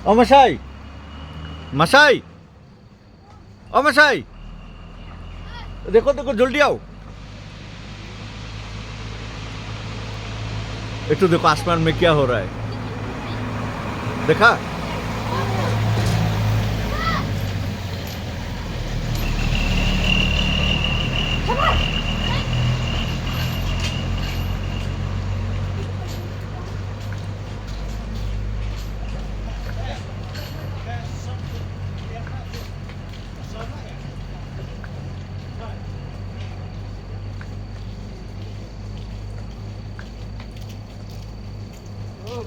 ও মশাই, মশাই, ও মশাই, देखो देखो जल्दी आओ। एक तो देखो आसमान में क्या हो रहा है, देखा?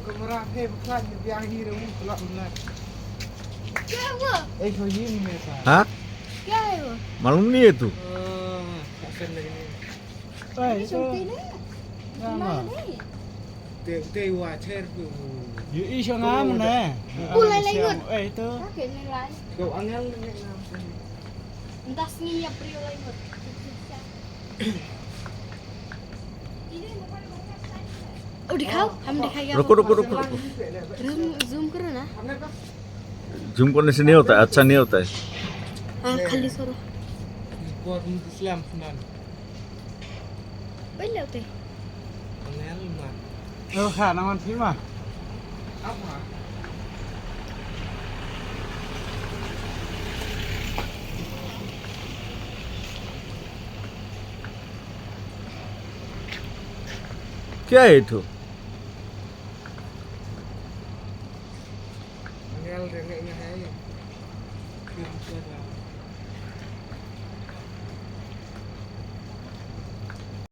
Kamera phê phát yang hi đâu cũng lọt lại. क्या हुआ? Ấy thôi gì mình sao? हाँ, क्या है वो? मालूम नहीं है तू? Asan lagi ni. ये चलती ना? Nama. नहीं। Tê hòa chết vừa. Giữ ý cho ngắm nè. Ui, lại lấy ngược. Ê tớ. Các kiểu này lại. Cậu ăn ăn này nào. Entah sini ya prio lagi ngược. Oh दिखाओ, हम दिखाएंगे रुको रुको रुको रुको, zoom करो ना। जूम करने से नहीं होता है, अच्छा नहीं होता है। हाँ खाली सरो। Buat Islam senan. Balik tu. Anel mah. Khả năng ăn phím à? Apa? क्या है itu? Anel rengeknya hai. Film saya.